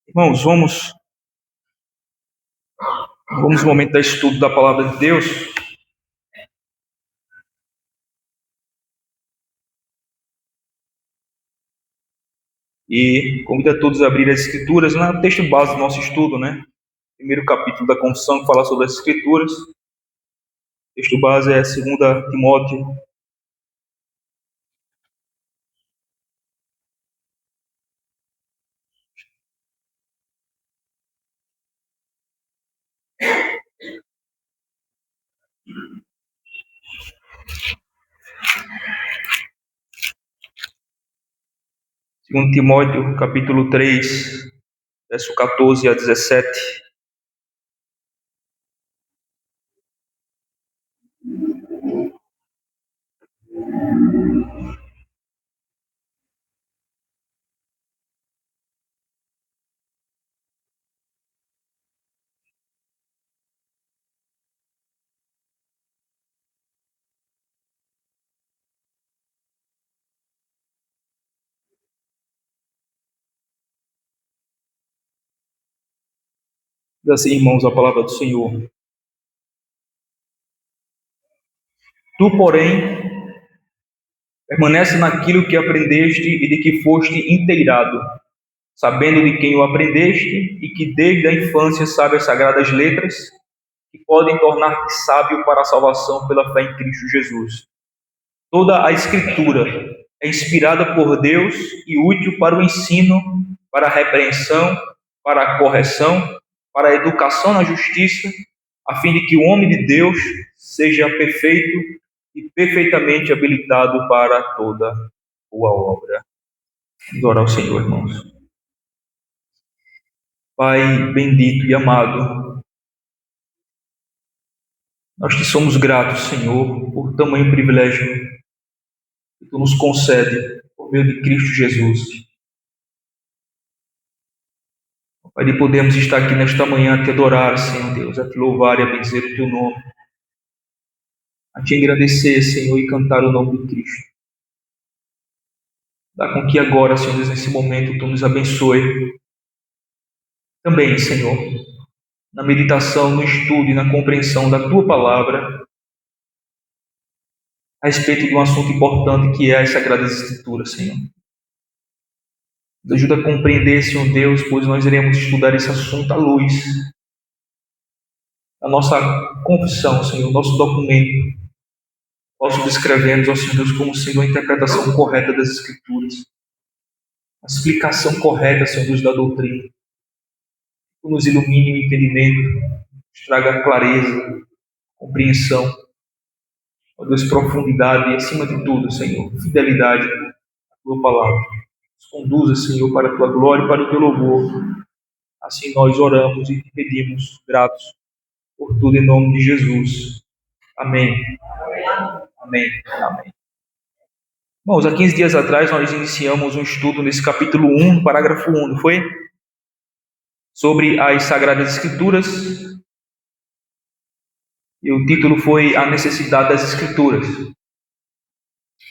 Irmãos, vamos no momento do estudo da palavra de Deus. E convido a todos a abrir as Escrituras, no texto base do nosso estudo, né? Primeiro capítulo da Confissão, que fala sobre as Escrituras. O texto base é 2 Timóteo. Segundo Timóteo, capítulo 3, verso 14 a 17. Diz assim, irmãos, a palavra do Senhor. Tu, porém, permanece naquilo que aprendeste e de que foste inteirado, sabendo de quem o aprendeste e que desde a infância sabe as sagradas letras, que podem tornar-te sábio para a salvação pela fé em Cristo Jesus. Toda a Escritura é inspirada por Deus e útil para o ensino, para a repreensão, para a correção, para a educação na justiça, a fim de que o homem de Deus seja perfeito e perfeitamente habilitado para toda boa obra. Vamos orar ao Senhor, irmãos. Pai bendito e amado, nós te somos gratos, Senhor, por tamanho privilégio que tu nos concede por meio de Cristo Jesus. Pai, de podermos estar aqui nesta manhã a te adorar, Senhor Deus, a te louvar e a benzer o teu nome, a te agradecer, Senhor, e cantar o nome de Cristo. Dá com que agora, Senhor Deus, nesse momento, tu nos abençoe. Também, Senhor, na meditação, no estudo e na compreensão da tua palavra, a respeito de um assunto importante que é as Sagradas Escrituras, Senhor. Nos ajuda a compreender, Senhor Deus, pois nós iremos estudar esse assunto à luz da nossa confissão, Senhor, nosso documento, qual descrevemos, ó Senhor Deus, como sendo a interpretação correta das Escrituras, a explicação correta, Senhor Deus, da doutrina. Que nos ilumine o entendimento, nos traga clareza, compreensão, ó Deus, profundidade e, acima de tudo, Senhor, fidelidade à tua palavra. Nos conduza, Senhor, para a tua glória e para o teu louvor. Assim nós oramos e te pedimos, gratos por tudo, em nome de Jesus. Amém. Amém. Amém. Irmãos, há 15 dias atrás nós iniciamos um estudo nesse capítulo 1, parágrafo 1, não foi? Sobre as Sagradas Escrituras. E o título foi A Necessidade das Escrituras.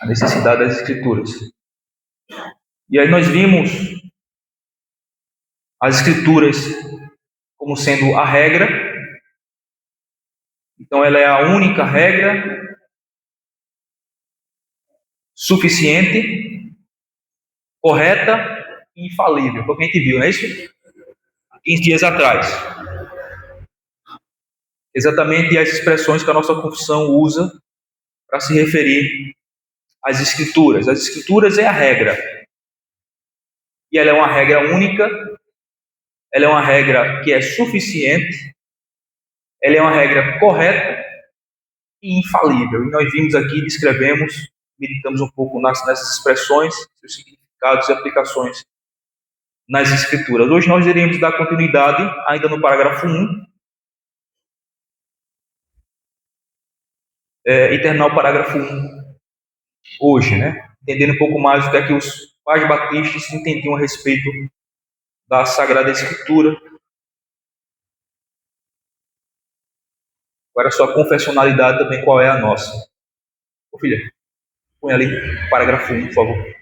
A Necessidade das Escrituras. E aí nós vimos as Escrituras como sendo a regra. Então ela é a única regra suficiente, correta e infalível. Foi o que a gente viu, não é isso? 15 dias atrás. Exatamente as expressões que a nossa confissão usa para se referir às Escrituras. As Escrituras é a regra. E ela é uma regra única, ela é uma regra que é suficiente, ela é uma regra correta e infalível. E nós vimos aqui, descrevemos, meditamos um pouco nessas expressões, seus significados e aplicações nas Escrituras. Hoje nós iremos dar continuidade, ainda no parágrafo 1, e terminar o parágrafo 1 hoje, né? Entendendo um pouco mais o que é que os pais batistas entendiam a respeito da Sagrada Escritura. Agora a sua confessionalidade também, qual é a nossa? Ô filha, põe ali parágrafo 1, por favor.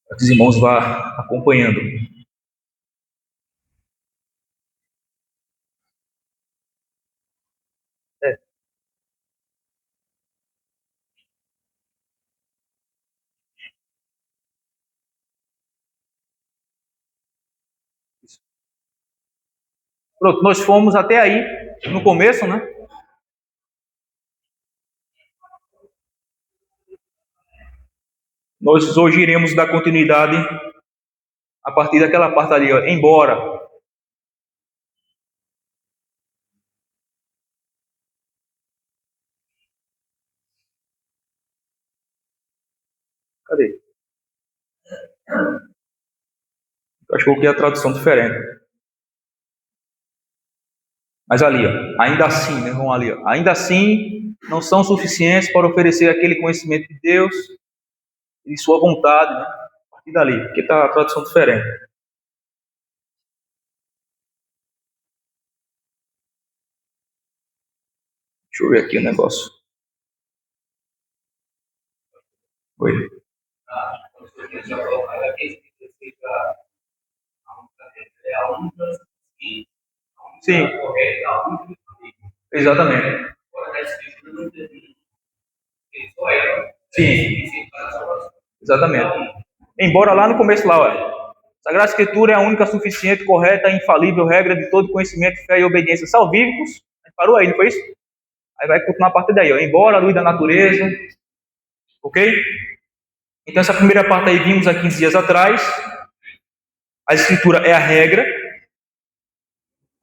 Para que os irmãos vão acompanhando. Pronto, nós fomos até aí, no começo, né? Nós hoje iremos dar continuidade a partir daquela parte ali, ó, embora. Cadê? Acho que eu coloquei a tradução diferente. Mas ali, ó, ainda assim, né? Vamos ali, ó, ainda assim, não são suficientes para oferecer aquele conhecimento de Deus e de sua vontade, né? A partir dali, porque está a tradução diferente. Deixa eu ver aqui o negócio. Oi. Sim. Exatamente. Sim. Exatamente. Embora lá no começo lá, olha, a Sagrada Escritura é a única, suficiente, correta, infalível regra de todo conhecimento, fé e obediência salvíficos. Parou aí, não foi isso? Aí vai continuar a partir daí, ó. Embora a luz da natureza, ok? Então essa primeira parte aí vimos há 15 dias atrás. A Escritura é a regra,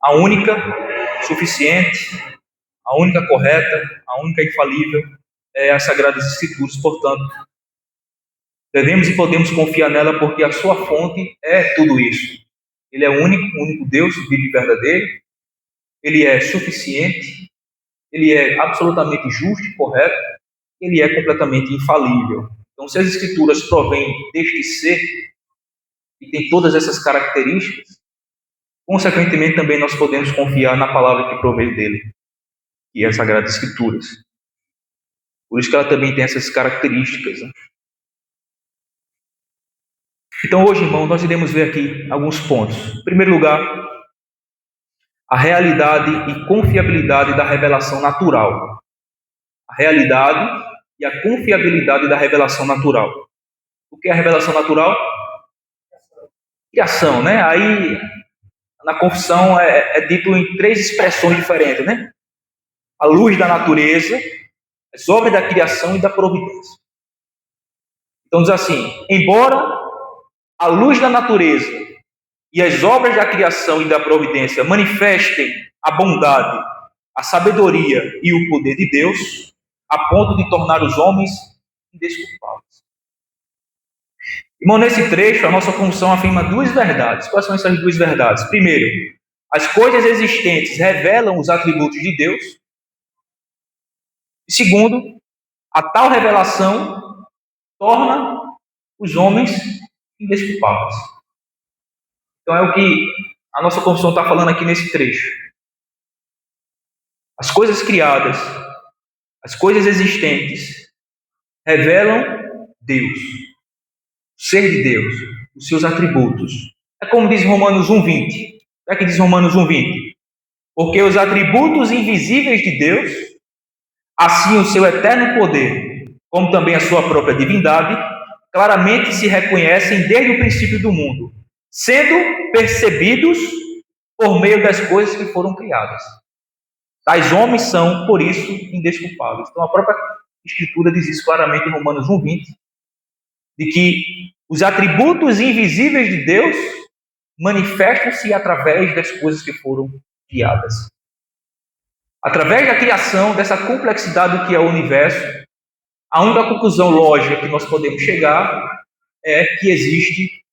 a única, suficiente, a única correta, a única infalível é as Sagradas Escrituras. Portanto, devemos e podemos confiar nela porque a sua fonte é tudo isso. Ele é o único Deus vivo e verdadeiro. Ele é suficiente. Ele é absolutamente justo e correto. Ele é completamente infalível. Então, se as Escrituras provêm deste ser e tem todas essas características, consequentemente também nós podemos confiar na palavra que proveio dele, que é as Sagradas Escrituras. Por isso que ela também tem essas características, né? Então hoje, irmão, nós iremos ver aqui alguns pontos. Em primeiro lugar, a realidade e confiabilidade da revelação natural. A realidade e a confiabilidade da revelação natural. O que é a revelação natural? Criação, né? Aí, na confissão é dito em 3 expressões diferentes, né? A luz da natureza, as obras da criação e da providência. Então diz assim, embora a luz da natureza e as obras da criação e da providência manifestem a bondade, a sabedoria e o poder de Deus, a ponto de tornar os homens indesculpáveis. Irmão, nesse trecho, a nossa confissão afirma 2 verdades. Quais são essas 2 verdades? Primeiro, as coisas existentes revelam os atributos de Deus. E segundo, a tal revelação torna os homens indesculpáveis. Então é o que a nossa confissão está falando aqui nesse trecho. As coisas criadas, as coisas existentes, revelam Deus, o ser de Deus, os seus atributos. É como diz Romanos 1,20. O que é que diz Romanos 1,20? Porque os atributos invisíveis de Deus, assim o seu eterno poder, como também a sua própria divindade, claramente se reconhecem desde o princípio do mundo, sendo percebidos por meio das coisas que foram criadas. Tais homens são, por isso, indesculpáveis. Então a própria Escritura diz isso claramente em Romanos 1,20, de que os atributos invisíveis de Deus manifestam-se através das coisas que foram criadas. Através da criação, dessa complexidade do que é o universo, a única conclusão lógica que nós podemos chegar é que existe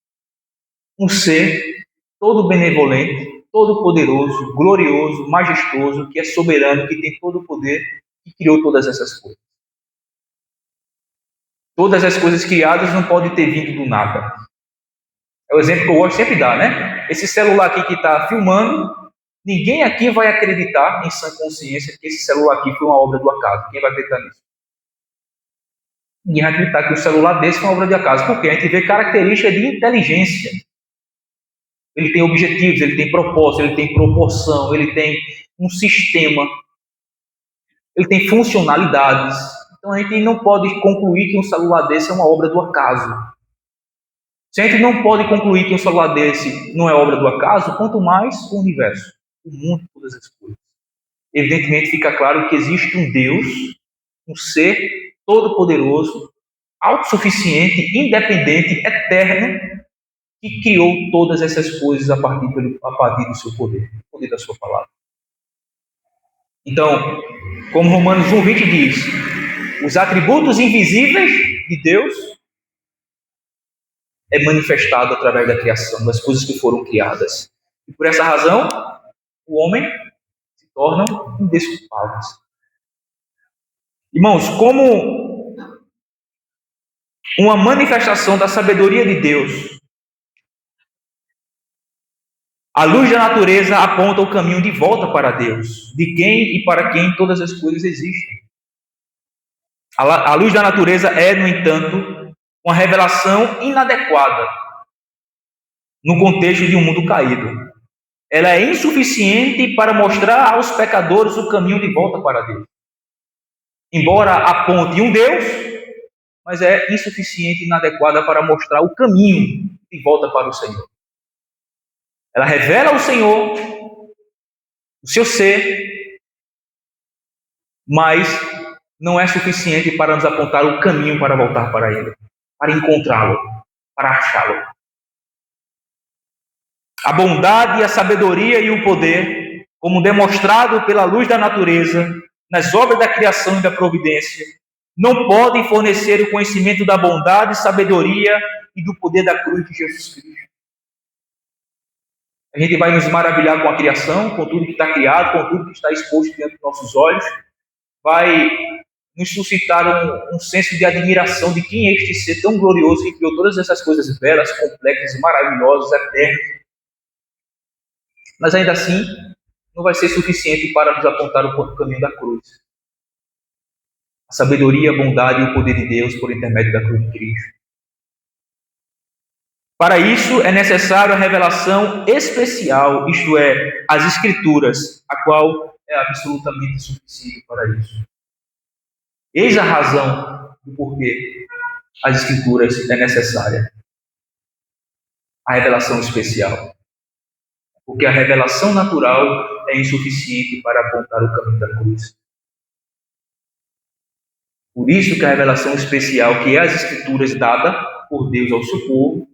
um ser todo benevolente, todo poderoso, glorioso, majestoso, que é soberano, que tem todo o poder, que criou todas essas coisas. Todas as coisas criadas não podem ter vindo do nada. É o exemplo que eu gosto sempre de dar, né? Esse celular aqui que está filmando, ninguém aqui vai acreditar em sã consciência que esse celular aqui foi uma obra do acaso. Quem vai acreditar nisso? Ninguém vai acreditar que um celular desse foi uma obra de acaso. Porque a gente vê características de inteligência. Ele tem objetivos, ele tem propósito, ele tem proporção, ele tem um sistema, ele tem funcionalidades. Então a gente não pode concluir que um celular desse é uma obra do acaso. Se a gente não pode concluir que um celular desse não é obra do acaso, quanto mais o universo, o mundo e todas as coisas. Evidentemente fica claro que existe um Deus, um ser todo-poderoso, autossuficiente, independente, eterno, que criou todas essas coisas a partir do seu poder, o poder da sua palavra. Então, como Romanos 1,20 diz, os atributos invisíveis de Deus é manifestado através da criação, das coisas que foram criadas. E por essa razão, o homem se torna indesculpável. Irmãos, como uma manifestação da sabedoria de Deus, a luz da natureza aponta o caminho de volta para Deus, de quem e para quem todas as coisas existem. A luz da natureza é, no entanto, uma revelação inadequada no contexto de um mundo caído. Ela é insuficiente para mostrar aos pecadores o caminho de volta para Deus. Embora aponte um Deus, mas é insuficiente e inadequada para mostrar o caminho de volta para o Senhor. Ela revela o Senhor, o seu ser, mas não é suficiente para nos apontar o caminho para voltar para Ele, para encontrá-lo, para achá-lo. A bondade, a sabedoria e o poder, como demonstrado pela luz da natureza, nas obras da criação e da providência, não podem fornecer o conhecimento da bondade, sabedoria e do poder da cruz de Jesus Cristo. A gente vai nos maravilhar com a criação, com tudo que está criado, com tudo que está exposto diante dos nossos olhos. Vai nos suscitar um senso de admiração de quem é este ser tão glorioso que criou todas essas coisas belas, complexas, maravilhosas, eternas. Mas ainda assim, não vai ser suficiente para nos apontar o caminho da cruz. A sabedoria, a bondade e o poder de Deus por intermédio da cruz de Cristo. Para isso é necessário a revelação especial, isto é, as Escrituras, a qual é absolutamente suficiente para isso. Eis a razão do porquê as Escrituras é necessária. A revelação especial. Porque a revelação natural é insuficiente para apontar o caminho da cruz. Por isso que a revelação especial, que é as Escrituras dada por Deus ao seu povo,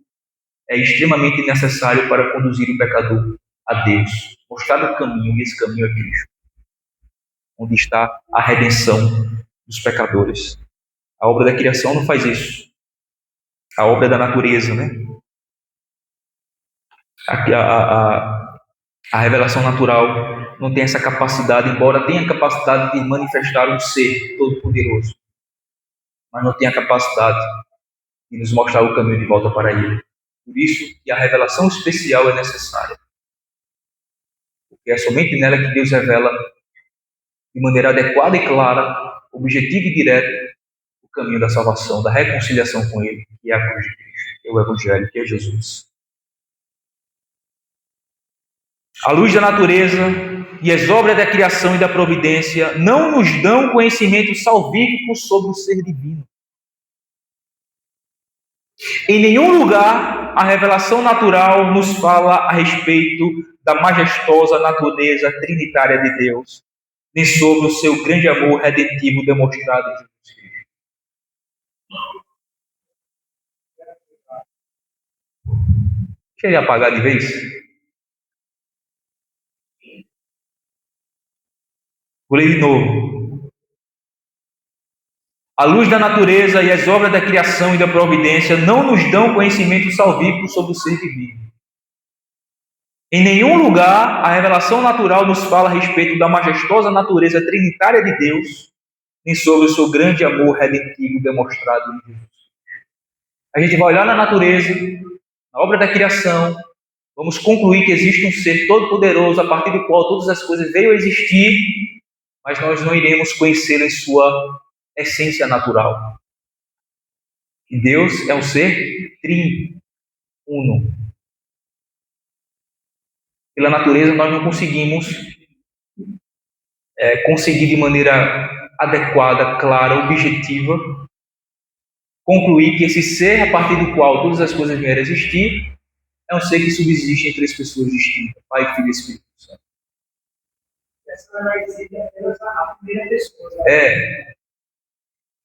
é extremamente necessário para conduzir o pecador a Deus, mostrar o caminho, e esse caminho é Cristo, onde está a redenção dos pecadores. A obra da criação não faz isso. A obra da natureza, né? A revelação natural não tem essa capacidade, embora tenha a capacidade de manifestar um ser todo-poderoso, mas não tem a capacidade de nos mostrar o caminho de volta para Ele. Por isso que a revelação especial é necessária. Porque é somente nela que Deus revela de maneira adequada e clara, objetiva e direta, o caminho da salvação, da reconciliação com Ele, que é a cruz de Cristo, que é o Evangelho, que é Jesus. A luz da natureza e as obras da criação e da providência não nos dão conhecimento salvífico sobre o ser divino. Em nenhum lugar a revelação natural nos fala a respeito da majestosa natureza trinitária de Deus, nem sobre o seu grande amor redentivo demonstrado em Jesus Cristo. Deixa ele apagar de vez. Vou ler de novo. A luz da natureza e as obras da criação e da providência não nos dão conhecimento salvífico sobre o ser divino. Em nenhum lugar a revelação natural nos fala a respeito da majestosa natureza trinitária de Deus, nem sobre o seu grande amor redentivo demonstrado em Jesus. A gente vai olhar na natureza, na obra da criação, vamos concluir que existe um ser todo-poderoso a partir do qual todas as coisas veio a existir, mas nós não iremos conhecê-lo em sua essência natural. E Deus é um ser triuno. Pela natureza, nós não conseguimos conseguir de maneira adequada, clara, objetiva, concluir que esse ser a partir do qual todas as coisas vieram a existir é um ser que subsiste em três pessoas distintas, Pai, Filho e Espírito Santo. Essa análise é apenas a primeira pessoa.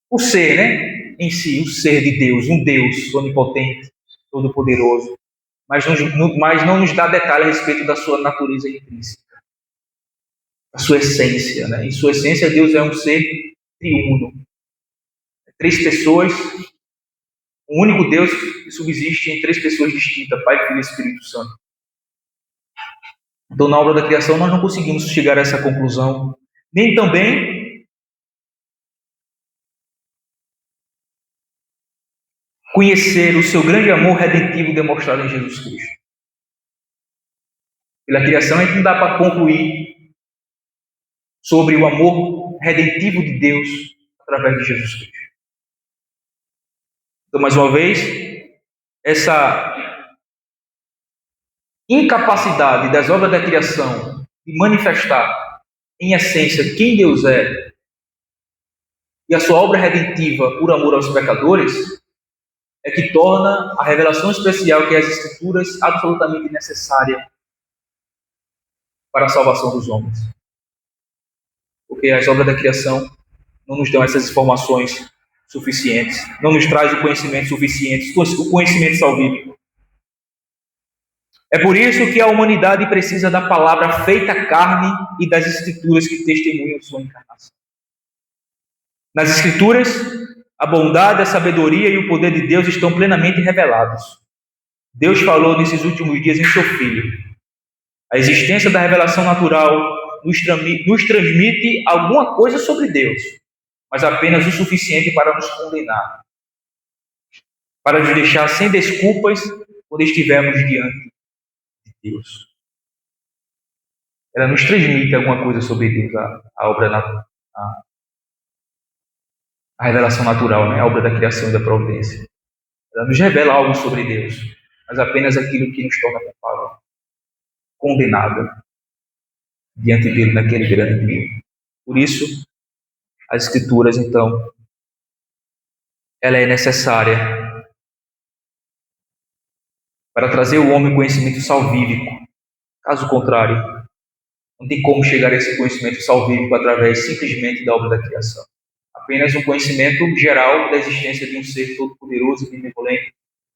O ser, né? Em si, o ser de Deus, um Deus onipotente, todo-poderoso, mas não nos dá detalhe a respeito da sua natureza intrínseca, a sua essência, né? Em sua essência, Deus é um ser triuno. Três pessoas, um único Deus que subsiste em três pessoas distintas, Pai, Filho e Espírito Santo. Então, na obra da criação, nós não conseguimos chegar a essa conclusão, nem também conhecer o seu grande amor redentivo demonstrado em Jesus Cristo. Pela criação, a gente não dá para concluir sobre o amor redentivo de Deus através de Jesus Cristo. Então, mais uma vez, essa incapacidade das obras da criação de manifestar em essência quem Deus é e a sua obra redentiva por amor aos pecadores é que torna a revelação especial que é as Escrituras absolutamente necessária para a salvação dos homens. Porque as obras da criação não nos dão essas informações suficientes, não nos traz o conhecimento suficiente, o conhecimento salvífico. É por isso que a humanidade precisa da palavra feita carne e das Escrituras que testemunham sua encarnação. Nas Escrituras, a bondade, a sabedoria e o poder de Deus estão plenamente revelados. Deus falou nesses últimos dias em seu Filho. A existência da revelação natural nos transmite alguma coisa sobre Deus, mas apenas o suficiente para nos condenar, para nos deixar sem desculpas quando estivermos diante de Deus. Ela nos transmite alguma coisa sobre Deus, a obra a revelação natural, né? A obra da criação e da providência. Ela nos revela algo sobre Deus, mas apenas aquilo que nos torna culpável, condenado diante dele naquele grande dia. Por isso, as Escrituras, então, ela é necessária para trazer ao homem conhecimento salvífico. Caso contrário, não tem como chegar a esse conhecimento salvífico através simplesmente da obra da criação. Apenas um conhecimento geral da existência de um ser todo-poderoso e benevolente,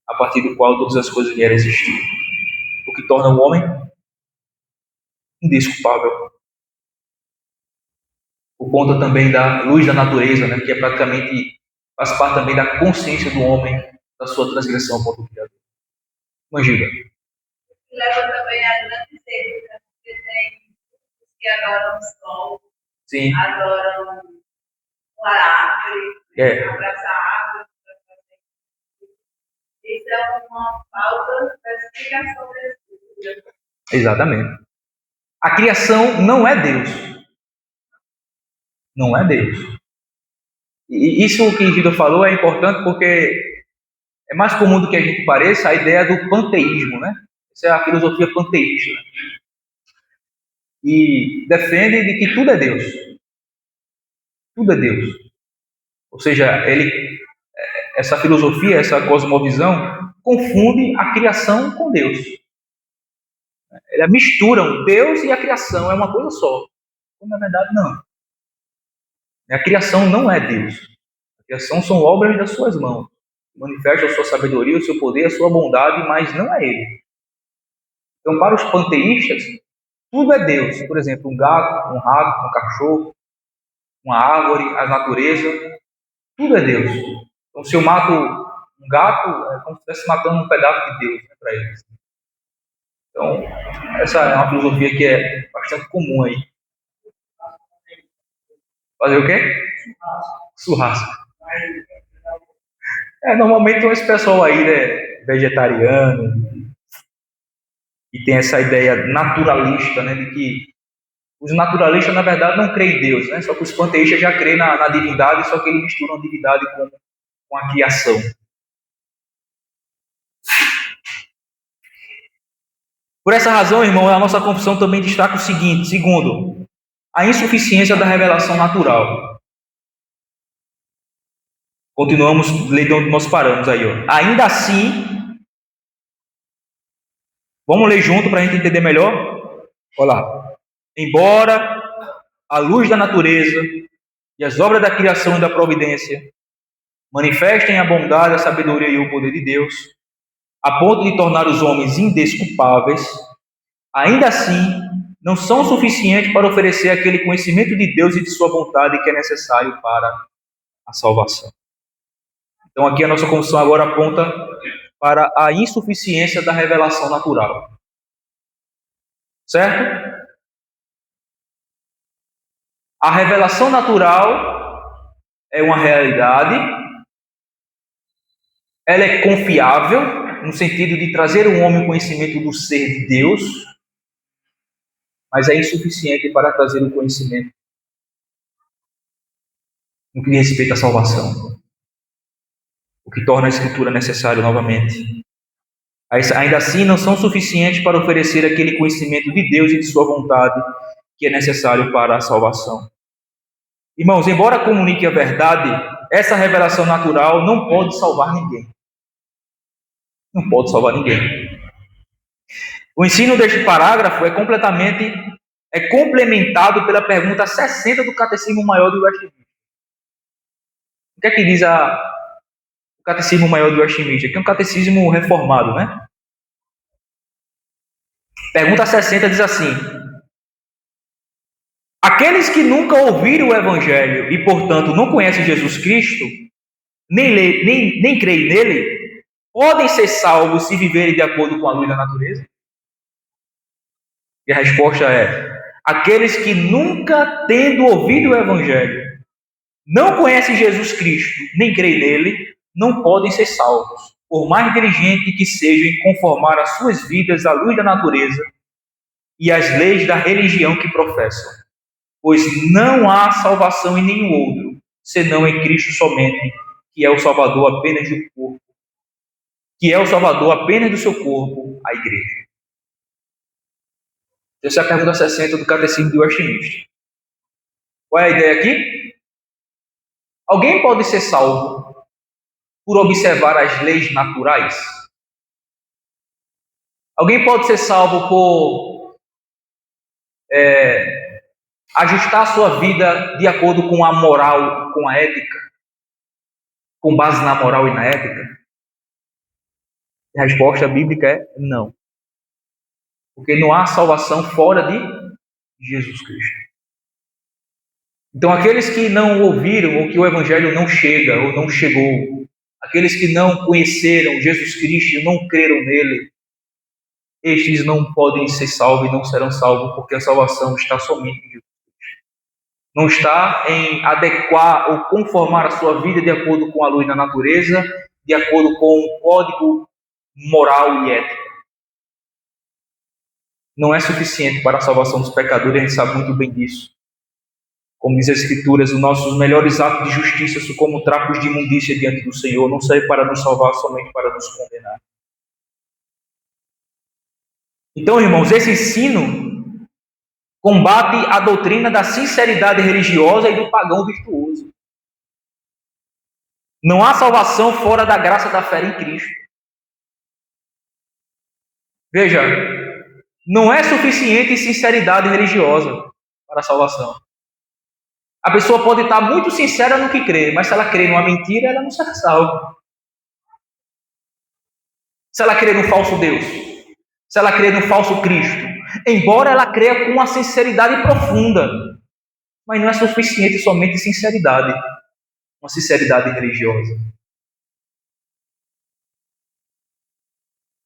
a partir do qual todas as coisas vieram a existir. O que torna o homem indesculpável. Por conta também da luz da natureza, né, que é praticamente, faz parte também da consciência do homem, da sua transgressão contra o Criador. Imagina. Leva também a grande sede, porque tem os que adoram o sol, Sim. adoram a árvore, abraçar a árvore. Isso é uma falta da explicação da Escritura. Exatamente. A criação não é Deus. Não é Deus. E isso que Gildo falou é importante porque é mais comum do que a gente pareça a ideia do panteísmo, né? Essa é a filosofia panteísta. E defende de que tudo é Deus. Tudo é Deus. Ou seja, essa filosofia, essa cosmovisão, confunde a criação com Deus. Elas misturam Deus e a criação, é uma coisa só. Quando na verdade não. A criação não é Deus. A criação são obras das suas mãos. Manifesta a sua sabedoria, o seu poder, a sua bondade, mas não é Ele. Então, para os panteístas, tudo é Deus. Por exemplo, um gato, um rato, um cachorro, uma árvore, a natureza, tudo é Deus. Então, se eu mato um gato, é como se estivesse matando um pedaço de Deus, né, para eles. Então, essa é uma filosofia que é bastante comum aí. Fazer o quê? Churrasco. Normalmente tem esse pessoal aí, né, vegetariano, e tem essa ideia naturalista, né, de que os naturalistas, na verdade, não creem em Deus, né, só que os panteístas já creem na divindade, só que eles misturam a divindade com a criação. Por essa razão, irmão, a nossa confissão também destaca o seguinte: segundo, a insuficiência da revelação natural. Continuamos lendo onde nós paramos aí, ó. Ainda assim, vamos ler junto para a gente entender melhor? Olha lá. Embora a luz da natureza e as obras da criação e da providência manifestem a bondade, a sabedoria e o poder de Deus, a ponto de tornar os homens indesculpáveis, ainda assim não são suficientes para oferecer aquele conhecimento de Deus e de sua vontade que é necessário para a salvação. Então aqui a nossa confissão agora aponta para a insuficiência da revelação natural. Certo? A revelação natural é uma realidade, ela é confiável, no sentido de trazer ao homem o conhecimento do ser de Deus, mas é insuficiente para trazer o conhecimento no que diz respeito à salvação, o que torna a Escritura necessário novamente. Ainda assim, não são suficientes para oferecer aquele conhecimento de Deus e de sua vontade que é necessário para a salvação. Irmãos, embora comunique a verdade, essa revelação natural não pode salvar ninguém. Não pode salvar ninguém. O ensino deste parágrafo é complementado pela pergunta 60 do Catecismo Maior de Westminster. O que é que diz o Catecismo Maior de Westminster? Que é um catecismo reformado, né? Pergunta 60 diz assim: aqueles que nunca ouviram o Evangelho e, portanto, não conhecem Jesus Cristo, nem creem nele, podem ser salvos se viverem de acordo com a luz da natureza? E a resposta é: aqueles que nunca, tendo ouvido o Evangelho, não conhecem Jesus Cristo, nem creem nele, não podem ser salvos, por mais diligente que sejam em conformar as suas vidas à luz da natureza e às leis da religião que professam. Pois não há salvação em nenhum outro, senão em Cristo somente, que é o Salvador apenas do corpo, que é o Salvador apenas do seu corpo, a Igreja. Essa é a pergunta 60 do Catecismo de Westminster. Qual é a ideia aqui? Alguém pode ser salvo por observar as leis naturais? Alguém pode ser salvo por ajustar a sua vida de acordo com a moral, com a ética, com base na moral e na ética? A resposta bíblica é não. Porque não há salvação fora de Jesus Cristo. Então, aqueles que não ouviram, ou que o Evangelho não chega, ou não chegou, aqueles que não conheceram Jesus Cristo e não creram nele, estes não podem ser salvos e não serão salvos, porque a salvação está somente em Jesus Cristo. Não está em adequar ou conformar a sua vida de acordo com a luz da natureza, de acordo com o código moral e ético. Não é suficiente para a salvação dos pecadores, a gente sabe muito bem disso. Como diz as Escrituras, os nossos melhores atos de justiça são como trapos de imundícia diante do Senhor, não serve para nos salvar, somente para nos condenar. Então, irmãos, esse ensino combate a doutrina da sinceridade religiosa e do pagão virtuoso. Não há salvação fora da graça da fé em Cristo. Veja, não é suficiente sinceridade religiosa para a salvação. A pessoa pode estar muito sincera no que crê, mas se ela crê numa mentira, ela não será salva. Se ela crê no falso Deus, se ela crê no falso Cristo, embora ela creia com uma sinceridade profunda, mas não é suficiente somente sinceridade, uma sinceridade religiosa.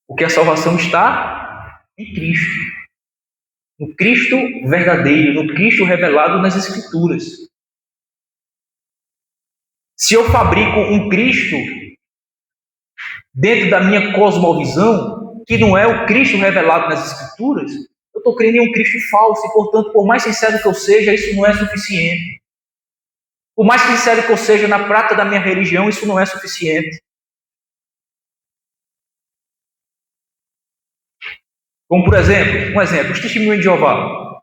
Porque a salvação está em Cristo. No Cristo verdadeiro, no Cristo revelado nas Escrituras. Se eu fabrico um Cristo dentro da minha cosmovisão, que não é o Cristo revelado nas Escrituras, eu estou crendo em um Cristo falso e, portanto, por mais sincero que eu seja, isso não é suficiente. Por mais sincero que eu seja na prática da minha religião, isso não é suficiente. Como, por exemplo, os testemunhos de Jeová.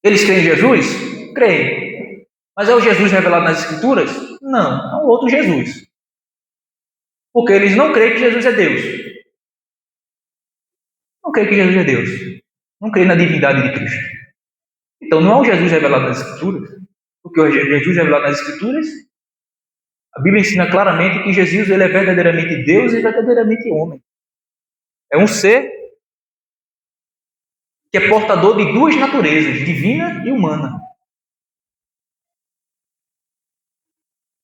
Eles creem em Jesus? Creem. Mas é o Jesus revelado nas Escrituras? Não, é um outro Jesus. Porque eles não creem que Jesus é Deus. Não creem que Jesus é Deus. Não creem na divindade de Cristo. Então não é o Jesus revelado nas Escrituras. Porque o Jesus revelado nas Escrituras, a Bíblia ensina claramente que Jesus ele é verdadeiramente Deus e verdadeiramente homem. É um ser que é portador de duas naturezas, divina e humana.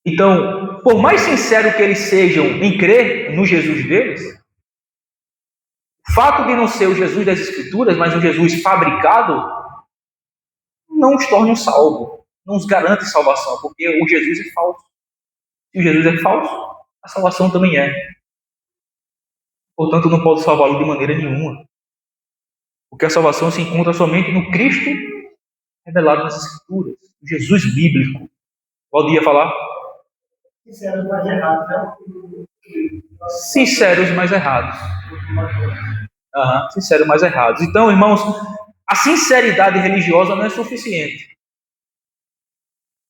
Então, por mais sincero que eles sejam em crer no Jesus deles, o fato de não ser o Jesus das Escrituras, mas um Jesus fabricado, não os torna um salvo, não os garante salvação, porque o Jesus é falso. Se o Jesus é falso, a salvação também é. Portanto, não pode salvá-lo de maneira nenhuma. Porque a salvação se encontra somente no Cristo revelado nas Escrituras, o Jesus bíblico. Valdir ia falar? Sinceros, mas errados, né? Sinceros, mas errados. Sinceros, mas errados. Então, irmãos, a sinceridade religiosa não é suficiente.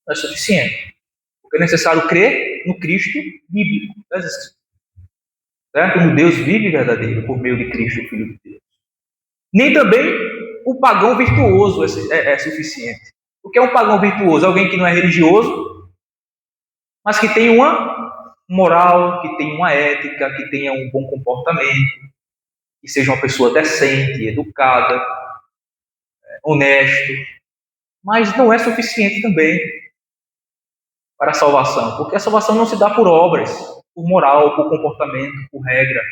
Não é suficiente. Porque é necessário crer no Cristo bíblico. Certo? No Deus vivo e verdadeiro, por meio de Cristo, o Filho de Deus. Nem também o pagão virtuoso é suficiente. O que é um pagão virtuoso? Alguém que não é religioso, mas que tem uma moral, que tem uma ética, que tenha um bom comportamento, que seja uma pessoa decente, educada, honesto. Mas não é suficiente também para a salvação, porque a salvação não se dá por obras, por moral, por comportamento, por regra.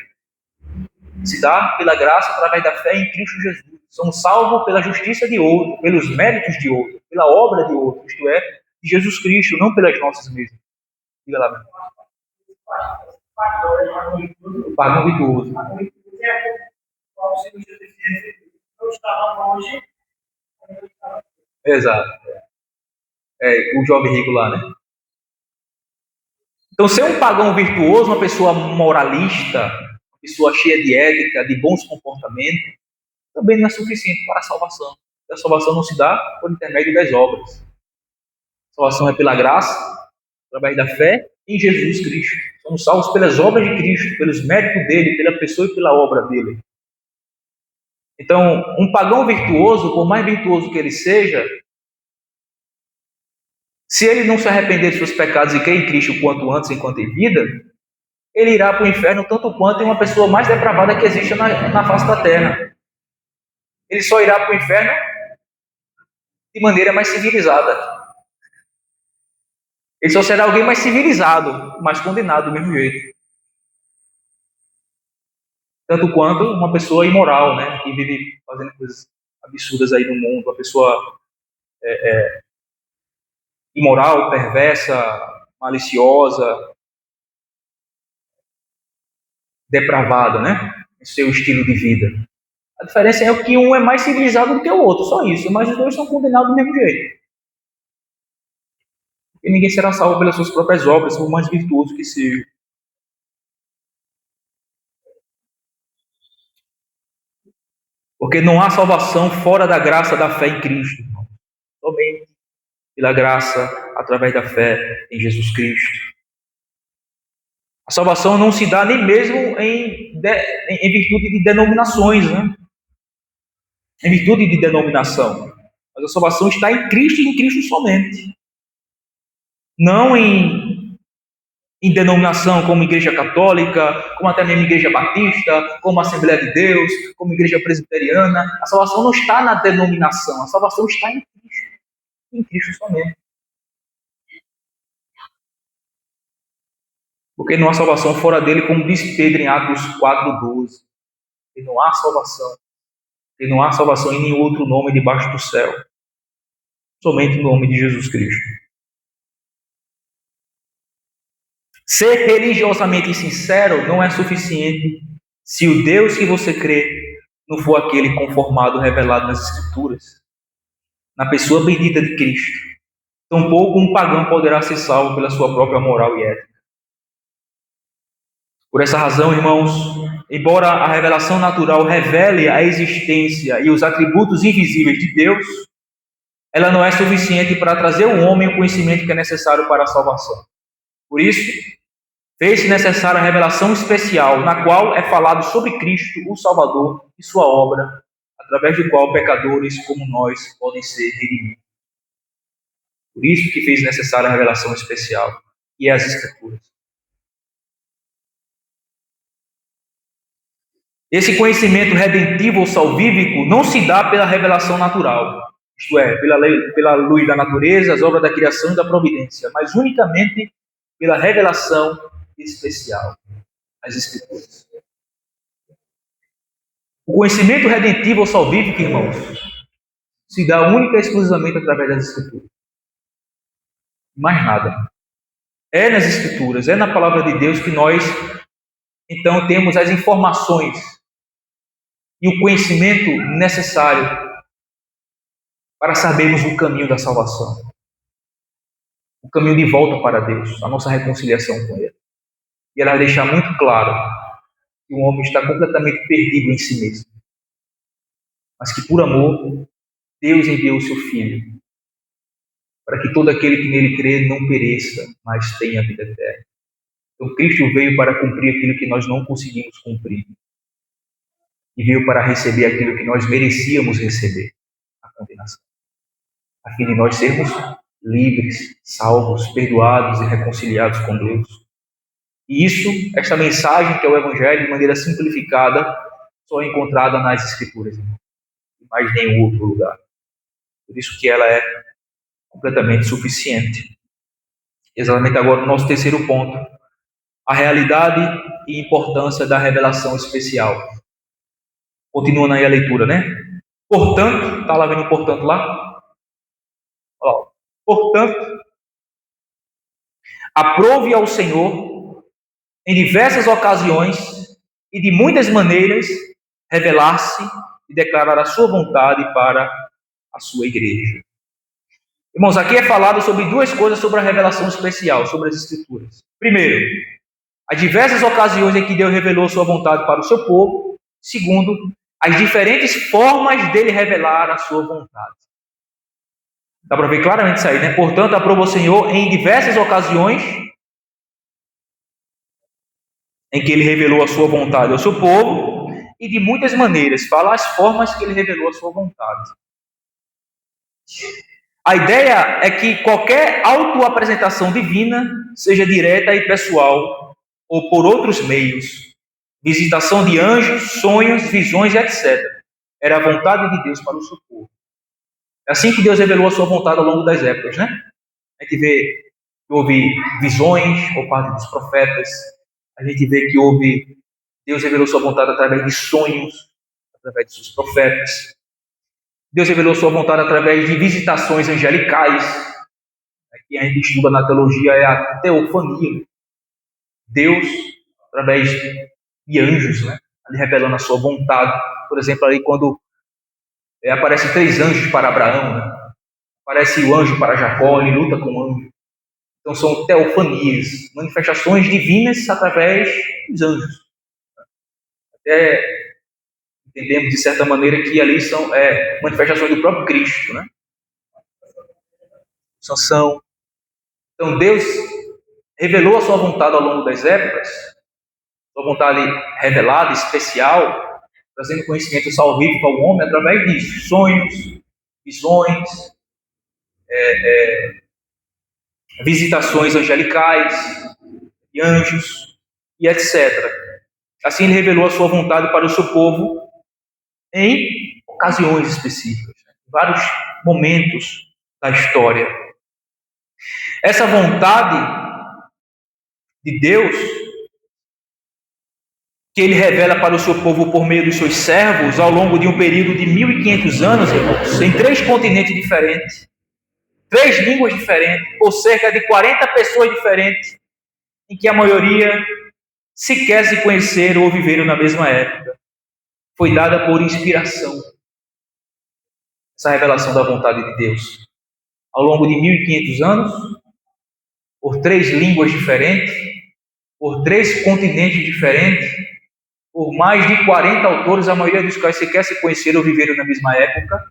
Se dá pela graça através da fé em Cristo Jesus. Somos salvos pela justiça de outro, pelos méritos de outro, pela obra de outro, isto é, de Jesus Cristo, não pelas nossas mesmas. Diga lá. O pagão virtuoso. Exato. O jovem rico lá, né? Então, ser um pagão virtuoso, uma pessoa moralista, uma pessoa cheia de ética, de bons comportamentos, também não é suficiente para a salvação. A salvação não se dá por intermédio das obras. A salvação é pela graça, através da fé em Jesus Cristo. Somos salvos pelas obras de Cristo, pelos méritos dele, pela pessoa e pela obra dele. Então, um pagão virtuoso, por mais virtuoso que ele seja, se ele não se arrepender de seus pecados e crer em Cristo quanto antes, enquanto em vida, ele irá para o inferno tanto quanto uma pessoa mais depravada que existe na face da terra. Ele só irá para o inferno de maneira mais civilizada. Ele só será alguém mais civilizado, mais condenado do mesmo jeito. Tanto quanto uma pessoa imoral, né, que vive fazendo coisas absurdas aí no mundo, uma pessoa imoral, perversa, maliciosa, depravada, né, em seu estilo de vida. A diferença é que um é mais civilizado do que o outro, só isso, mas os dois são condenados do mesmo jeito. E ninguém será salvo pelas suas próprias obras, por mais virtuoso que seja. Porque não há salvação fora da graça da fé em Cristo. Somente pela graça, através da fé em Jesus Cristo. A salvação não se dá nem mesmo em virtude de denominações, né? Em virtude de denominação. Mas a salvação está em Cristo e em Cristo somente. Não em denominação como Igreja Católica, como até mesmo Igreja Batista, como Assembleia de Deus, como Igreja Presbiteriana. A salvação não está na denominação, a salvação está em Cristo somente. Porque não há salvação fora dele, como diz Pedro em Atos 4,12. E não há salvação. E não há salvação em nenhum outro nome debaixo do céu. Somente no nome de Jesus Cristo. Ser religiosamente sincero não é suficiente se o Deus que você crê não for aquele conformado, revelado nas Escrituras, na pessoa bendita de Cristo. Tampouco um pagão poderá ser salvo pela sua própria moral e ética. Por essa razão, irmãos, embora a revelação natural revele a existência e os atributos invisíveis de Deus, ela não é suficiente para trazer ao homem o conhecimento que é necessário para a salvação. Por isso, fez-se necessária a revelação especial, na qual é falado sobre Cristo, o Salvador, e sua obra, através do qual pecadores como nós podem ser redimidos. Por isso que fez necessária a revelação especial, que é as Escrituras. Esse conhecimento redentivo ou salvífico não se dá pela revelação natural, isto é, pela luz da natureza, as obras da criação e da providência, mas unicamente pela revelação especial, as Escrituras. O conhecimento redentivo ou salvífico, irmãos, se dá única e exclusivamente através das Escrituras. Mais nada. É nas Escrituras, é na palavra de Deus que nós, então, temos as informações e o conhecimento necessário para sabermos o caminho da salvação. O caminho de volta para Deus, a nossa reconciliação com Ele. E ela deixa muito claro que o homem está completamente perdido em si mesmo. Mas que por amor, Deus enviou o seu Filho, para que todo aquele que nele crê não pereça, mas tenha vida eterna. Então Cristo veio para cumprir aquilo que nós não conseguimos cumprir. E veio para receber aquilo que nós merecíamos receber, a condenação. A fim de nós sermos livres, salvos, perdoados e reconciliados com Deus. E isso, esta mensagem que é o Evangelho, de maneira simplificada, só é encontrada nas Escrituras, em mais nenhum outro lugar. Por isso que ela é completamente suficiente. Exatamente agora o nosso terceiro ponto, a realidade e importância da revelação especial. Continuando aí a leitura, né? Portanto, está lá vendo portanto lá? Ó, portanto, aprove ao Senhor, em diversas ocasiões e de muitas maneiras, revelar-se e declarar a sua vontade para a sua igreja. Irmãos, aqui é falado sobre duas coisas sobre a revelação especial, sobre as Escrituras. Primeiro, as diversas ocasiões em que Deus revelou a sua vontade para o seu povo. Segundo, as diferentes formas dele revelar a sua vontade. Dá para ver claramente isso aí, né? Portanto, aprova o Senhor em diversas ocasiões em que ele revelou a sua vontade ao seu povo e de muitas maneiras. Fala as formas que ele revelou a sua vontade. A ideia é que qualquer autoapresentação divina, seja direta e pessoal, ou por outros meios, visitação de anjos, sonhos, visões, etc., era a vontade de Deus para o seu povo. É assim que Deus revelou a sua vontade ao longo das épocas, né? A gente vê que houve visões por parte dos profetas, a gente vê que Deus revelou sua vontade através de sonhos, através de seus profetas. Deus revelou sua vontade através de visitações angelicais. Aqui a gente estuda na teologia é a teofania. Deus, através de anjos, né? Ali revelando a sua vontade. Por exemplo, ali quando aparecem 3 anjos para Abraão, né? Aparece o anjo para Jacó, ele luta com o anjo. Então são teofanias, manifestações divinas através dos anjos. Até entendemos, de certa maneira, que ali são manifestações do próprio Cristo, né? Sansão. Então Deus revelou a sua vontade ao longo das épocas, sua vontade revelada, especial, trazendo conhecimento salvífico ao homem através disso, sonhos, visões, visitações angelicais, de anjos e etc. Assim ele revelou a sua vontade para o seu povo em ocasiões específicas, em vários momentos da história. Essa vontade de Deus, que ele revela para o seu povo por meio dos seus servos, ao longo de um período de 1.500 anos, irmãos, em 3 continentes diferentes, 3 línguas diferentes, por cerca de 40 pessoas diferentes, em que a maioria sequer se conheceram ou viveram na mesma época. Foi dada por inspiração, essa revelação da vontade de Deus. Ao longo de 1.500 anos, por 3 línguas diferentes, por 3 continentes diferentes, por mais de 40 autores, a maioria dos quais sequer se conheceram ou viveram na mesma época,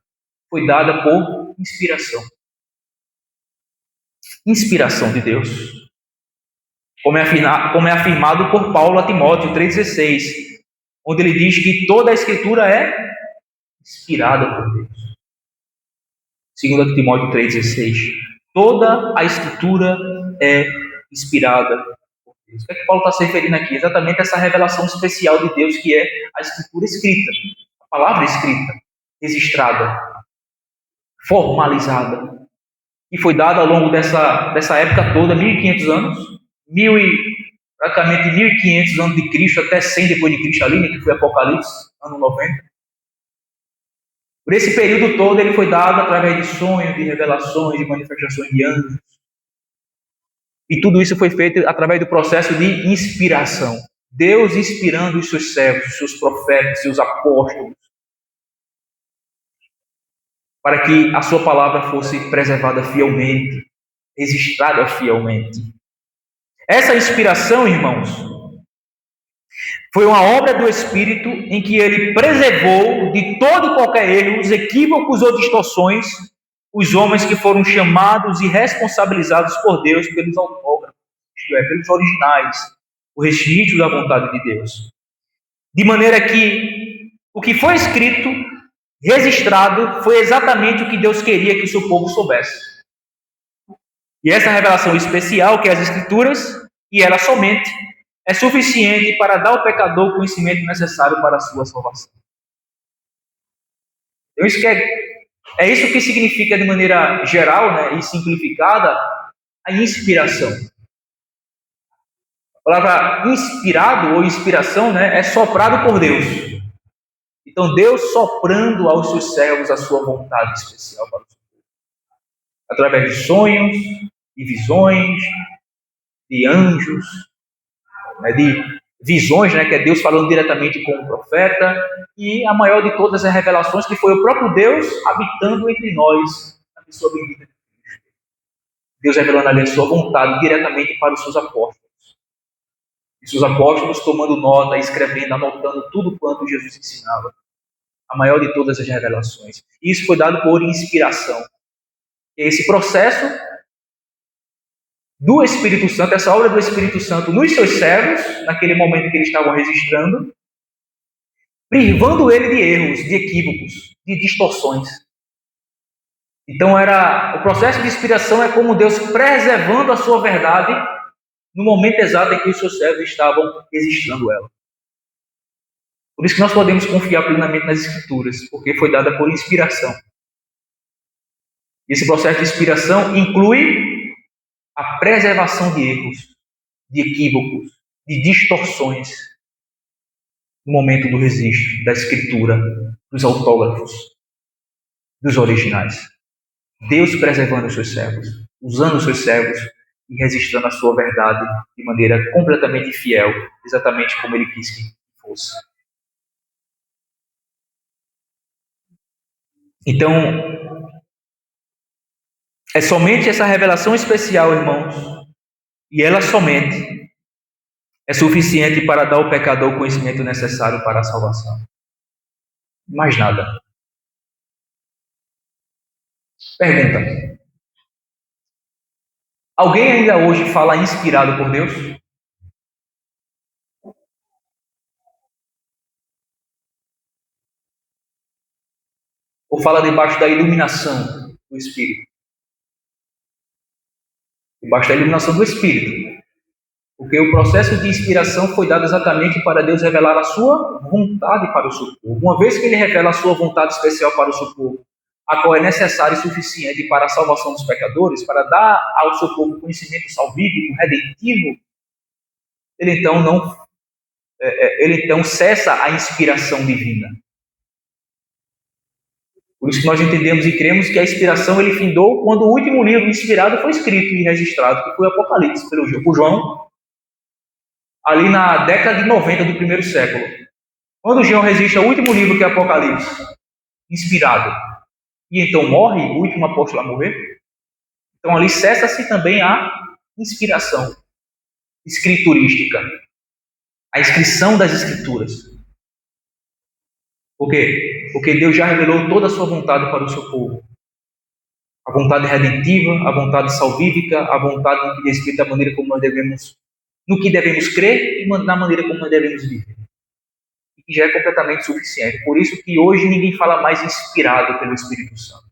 foi dada por inspiração. Inspiração de Deus. Como é afirmado por Paulo a Timóteo 3,16, onde ele diz que toda a Escritura é inspirada por Deus. 2 Timóteo 3,16. Toda a Escritura é inspirada por Deus. O que é que Paulo está se referindo aqui? Exatamente essa revelação especial de Deus, que é a Escritura escrita, a palavra escrita, registrada, formalizada, que foi dada ao longo dessa época toda, 1500 anos, praticamente 1500 anos de Cristo, até 100 depois de Cristo ali, que foi Apocalipse, ano 90. Por esse período todo ele foi dado através de sonhos, de revelações, de manifestações de anjos. E tudo isso foi feito através do processo de inspiração. Deus inspirando os seus servos, os seus profetas, os seus apóstolos, para que a sua palavra fosse preservada fielmente, registrada fielmente. Essa inspiração, irmãos, foi uma obra do Espírito em que ele preservou de todo e qualquer erro, os equívocos ou distorções, os homens que foram chamados e responsabilizados por Deus pelos autógrafos, isto é, pelos originais, o registro da vontade de Deus. De maneira que o que foi escrito, registrado, foi exatamente o que Deus queria que o seu povo soubesse. E essa revelação especial, que é as Escrituras, e ela somente, é suficiente para dar ao pecador o conhecimento necessário para a sua salvação. Então, é isso que significa, de maneira geral, né, e simplificada, a inspiração. A palavra inspirado ou inspiração, né, é soprado por Deus. Então, Deus soprando aos seus servos a sua vontade especial para o seu povo. Através de sonhos, de visões, de anjos, né, de visões, né, que é Deus falando diretamente com o profeta, e a maior de todas as revelações, que foi o próprio Deus habitando entre nós, na pessoa bendita de Cristo. Deus revelando ali a sua vontade diretamente para os seus apóstolos. E seus apóstolos tomando nota, escrevendo, anotando tudo quanto Jesus ensinava. A maior de todas as revelações. E isso foi dado por inspiração. E esse processo do Espírito Santo, essa obra do Espírito Santo nos seus servos, naquele momento que eles estavam registrando, privando ele de erros, de equívocos, de distorções. Então, o processo de inspiração é como Deus preservando a sua verdade no momento exato em que os seus servos estavam registrando ela. Por isso que nós podemos confiar plenamente nas Escrituras, porque foi dada por inspiração. E esse processo de inspiração inclui a preservação de erros, de equívocos, de distorções no momento do registro, da escritura, dos autógrafos, dos originais. Deus preservando os seus servos, usando os seus servos e registrando a sua verdade de maneira completamente fiel, exatamente como ele quis que fosse. Então, é somente essa revelação especial, irmãos, e ela somente é suficiente para dar ao pecador o conhecimento necessário para a salvação. Mais nada. Pergunta: alguém ainda hoje fala inspirado por Deus? Ou fala debaixo da iluminação do Espírito? Debaixo da iluminação do Espírito. Porque o processo de inspiração foi dado exatamente para Deus revelar a sua vontade para o seu povo. Uma vez que ele revela a sua vontade especial para o seu povo, a qual é necessária e suficiente para a salvação dos pecadores, para dar ao seu povo conhecimento salvífico, redentivo, ele então cessa a inspiração divina. Por isso que nós entendemos e cremos que a inspiração ele findou quando o último livro inspirado foi escrito e registrado, que foi o Apocalipse, por João, ali na década de 90 do primeiro século. Quando João registra o último livro, que é Apocalipse, inspirado, e então morre, o último apóstolo a morrer, então ali cessa-se também a inspiração. escriturística, a inscrição das Escrituras. Por quê? Porque Deus já revelou toda a sua vontade para o seu povo. A vontade redentiva, a vontade salvífica, a vontade no que diz respeito à maneira como nós devemos, no que devemos crer e na maneira como nós devemos viver. E que já é completamente suficiente. Por isso que hoje ninguém fala mais inspirado pelo Espírito Santo.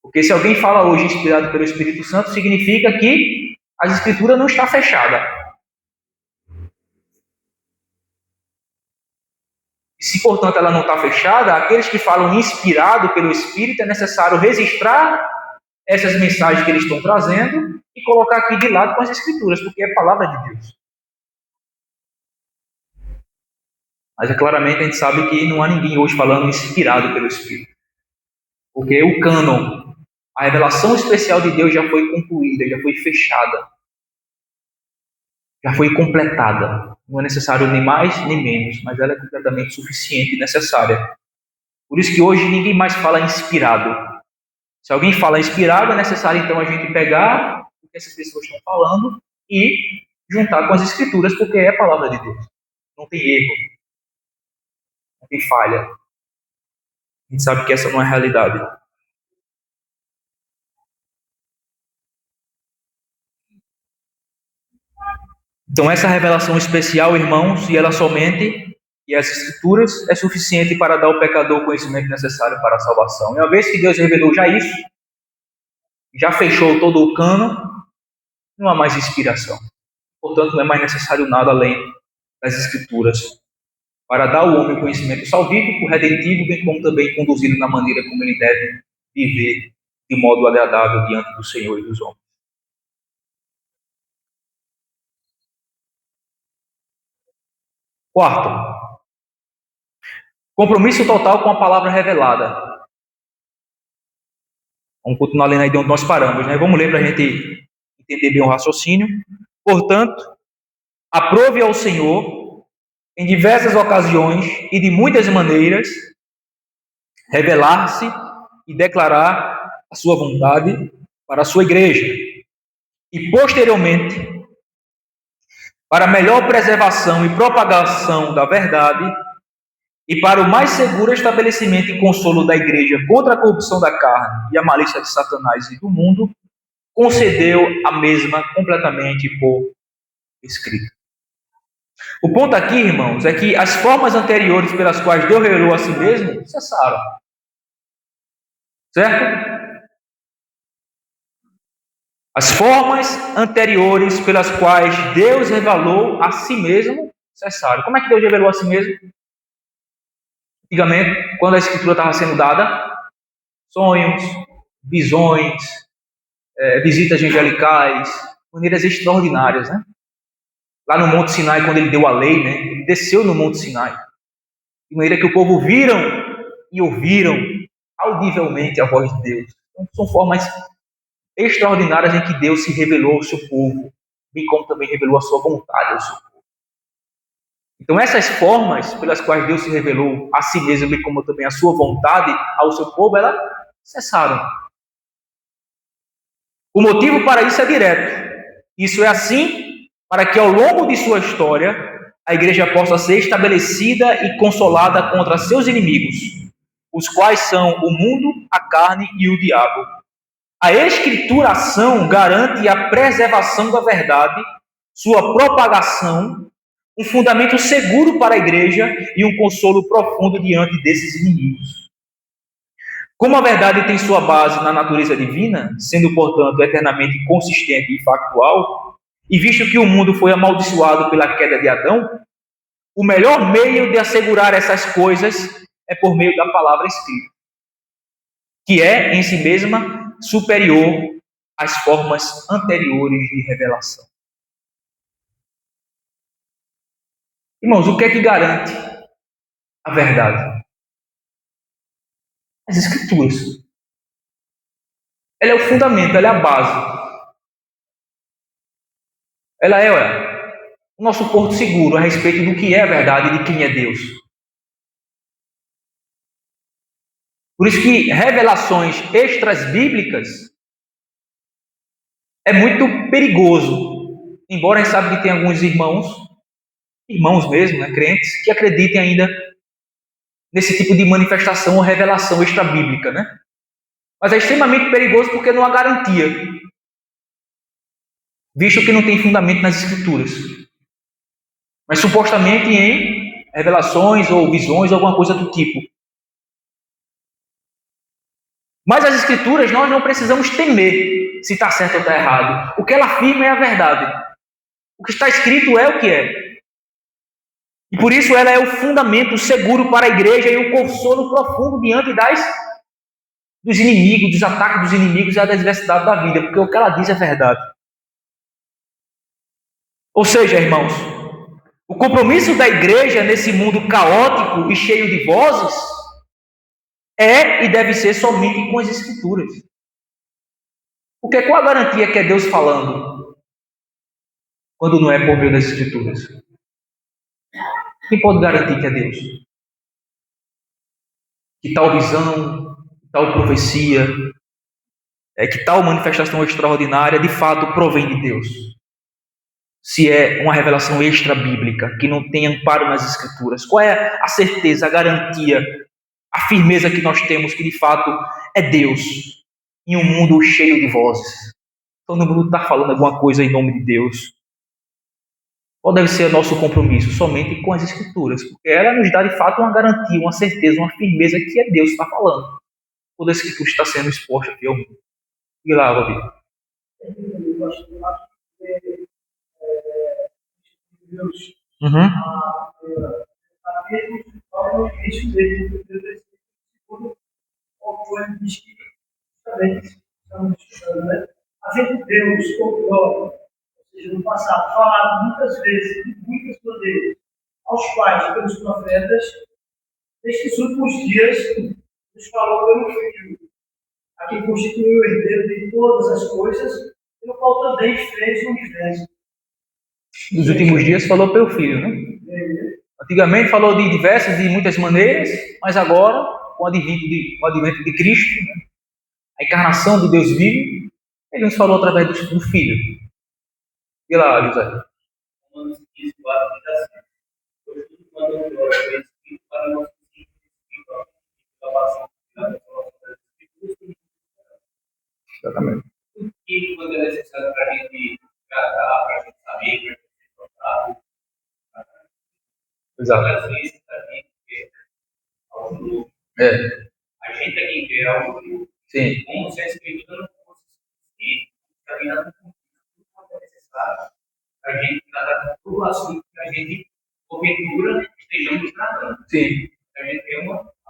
Porque se alguém fala hoje inspirado pelo Espírito Santo, significa que a Escritura não está fechada. Se, portanto, ela não está fechada, aqueles que falam inspirado pelo Espírito, é necessário registrar essas mensagens que eles estão trazendo e colocar aqui de lado com as Escrituras, porque é a palavra de Deus. Mas claramente a gente sabe que não há ninguém hoje falando inspirado pelo Espírito. Porque o cânon, a revelação especial de Deus já foi concluída, já foi fechada. Já foi completada. Não é necessário nem mais nem menos, mas ela é completamente suficiente e necessária. Por isso que hoje ninguém mais fala inspirado. Se alguém fala inspirado, é necessário então a gente pegar o que essas pessoas estão falando e juntar com as Escrituras, porque é a palavra de Deus. Não tem erro. Não tem falha. A gente sabe que essa não é a realidade. Então essa revelação especial, irmãos, e ela somente, e as Escrituras, é suficiente para dar ao pecador o conhecimento necessário para a salvação. E uma vez que Deus revelou já isso, já fechou todo o cano, não há mais inspiração. Portanto, não é mais necessário nada além das Escrituras para dar ao homem o conhecimento salvífico, redentivo, bem como também conduzido na maneira como ele deve viver de modo agradável diante do Senhor e dos homens. Quarto, compromisso total com a palavra revelada. Vamos continuar lendo aí de onde nós paramos, né? Vamos ler para a gente entender bem o raciocínio. Portanto, aprove ao Senhor, em diversas ocasiões e de muitas maneiras, revelar-se e declarar a sua vontade para a sua igreja. E, posteriormente, para melhor preservação e propagação da verdade e para o mais seguro estabelecimento e consolo da igreja contra a corrupção da carne e a malícia de Satanás e do mundo, concedeu a mesma completamente por escrito. O ponto aqui, irmãos, é que as formas anteriores pelas quais Deus revelou a si mesmo cessaram. Certo? As formas anteriores pelas quais Deus revelou a si mesmo cessaram. Como é que Deus revelou a si mesmo? Antigamente, quando a Escritura estava sendo dada, sonhos, visões, visitas angelicais, maneiras extraordinárias, né? Lá no Monte Sinai, quando ele deu a lei, né? Ele desceu no Monte Sinai, de maneira que o povo viram e ouviram audivelmente a voz de Deus. Então, são formas extraordinárias em que Deus se revelou ao seu povo, bem como também revelou a sua vontade ao seu povo. Então essas formas pelas quais Deus se revelou a si mesmo, bem como também a sua vontade ao seu povo, elas cessaram. O motivo para isso é direto. Isso é assim para que ao longo de sua história a igreja possa ser estabelecida e consolada contra seus inimigos, os quais são o mundo, a carne e o diabo. A escrituração garante a preservação da verdade, sua propagação, um fundamento seguro para a igreja e um consolo profundo diante desses inimigos. Como a verdade tem sua base na natureza divina, sendo, portanto, eternamente consistente e factual, e visto que o mundo foi amaldiçoado pela queda de Adão, o melhor meio de assegurar essas coisas é por meio da palavra escrita, que é, em si mesma, superior às formas anteriores de revelação. Irmãos, o que é que garante a verdade? As Escrituras. Ela é o fundamento, ela é a base. Ela é o nosso porto seguro a respeito do que é a verdade e de quem é Deus. Por isso que revelações extras bíblicas é muito perigoso embora a gente sabe que tem alguns irmãos mesmo, né, crentes, que acreditem ainda nesse tipo de manifestação ou revelação extra-bíblica, né? Mas é extremamente perigoso porque não há garantia, visto que não tem fundamento nas Escrituras. Mas supostamente em revelações ou visões, alguma coisa do tipo. Mas as Escrituras nós não precisamos temer se está certo ou está errado. O que ela afirma é a verdade. O que está escrito é o que é. E por isso ela é o fundamento seguro para a igreja e o consolo profundo diante dos inimigos, dos ataques dos inimigos e da adversidade da vida, porque o que ela diz é verdade. Ou seja, irmãos, o compromisso da igreja nesse mundo caótico e cheio de vozes é e deve ser somente com as Escrituras. Porque qual a garantia que é Deus falando quando não é por meio das Escrituras? Quem pode garantir que é Deus? Que tal visão, que tal profecia, que tal manifestação extraordinária de fato provém de Deus? Se é uma revelação extra-bíblica, que não tem amparo nas Escrituras. Qual é a certeza, a garantia, a firmeza que nós temos que de fato é Deus em um mundo cheio de vozes? Todo mundo está falando alguma coisa em nome de Deus. Qual deve ser o nosso compromisso? Somente com as Escrituras, porque ela nos dá de fato uma garantia, uma certeza, uma firmeza que é Deus que está falando. Toda a Escritura está sendo exposta aqui ao mundo. E lá, Valdir. A gente Deus, outrora, ou seja, no passado, falado muitas vezes, de muitas maneiras, aos quais, pelos profetas, nestes últimos dias, nos falou pelo Filho, a quem constituiu o herdeiro de todas as coisas, pelo qual também fez o universo. Nos últimos dias falou pelo Filho, né? Antigamente falou de diversas e muitas maneiras, mas agora, com o advento de Cristo, né? A encarnação do Deus vivo, ele nos falou através do Filho. E lá, José? Romanos 15, 4, diz assim: pois tudo quanto outrora foi escrito para nós que a salvação das Escrituras. Exatamente. O que quando é necessário para a gente tratar, para a gente saber, para a gente tratar. Exato. Às vezes a gente quer algo novo. A gente é quem quer algo novo. Sim. Como se a Escritura não fosse suficiente, caminhando com tudo quanto é necessário para a gente tratar todo o assunto que a gente, porventura, estejamos tratando. Sim. A gente tem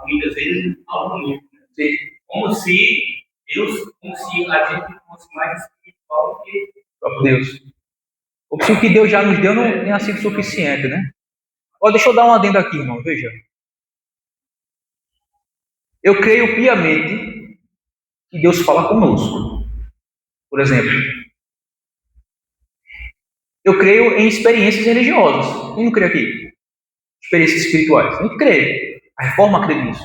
muitas vezes algo novo. Sim. Como se a gente fosse mais espiritual do que o próprio Deus. Como se o que Deus já nos deu não tenha sido suficiente, né? Ó, deixa eu dar um adendo aqui, irmão. Veja. Eu creio piamente que Deus fala conosco. Por exemplo, eu creio em experiências religiosas. Quem não crê aqui? Experiências espirituais. A gente crê. A reforma crê nisso.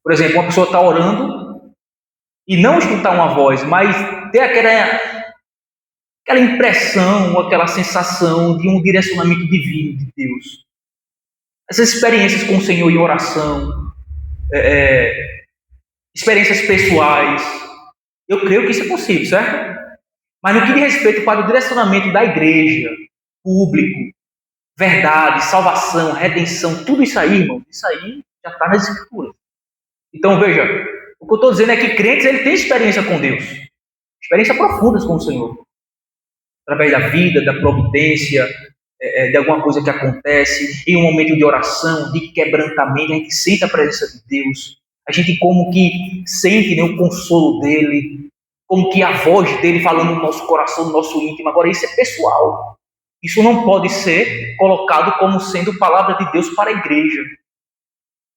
Por exemplo, uma pessoa está orando e não escutar uma voz, mas ter aquela impressão, ou aquela sensação de um direcionamento divino de Deus. Essas experiências com o Senhor em oração, experiências pessoais, eu creio que isso é possível, certo? Mas no que diz respeito para o direcionamento da igreja, público, verdade, salvação, redenção, tudo isso aí, irmão, isso aí já está nas Escrituras. Então, veja, o que eu estou dizendo é que crentes, ele tem experiência com Deus, experiência profundas com o Senhor, através da vida, da providência, de alguma coisa que acontece, em um momento de oração, de quebrantamento, a gente sente a presença de Deus, a gente como que sente, né, o consolo dele, como que a voz dele falando no nosso coração, no nosso íntimo. Agora, isso é pessoal. Isso não pode ser colocado como sendo palavra de Deus para a igreja.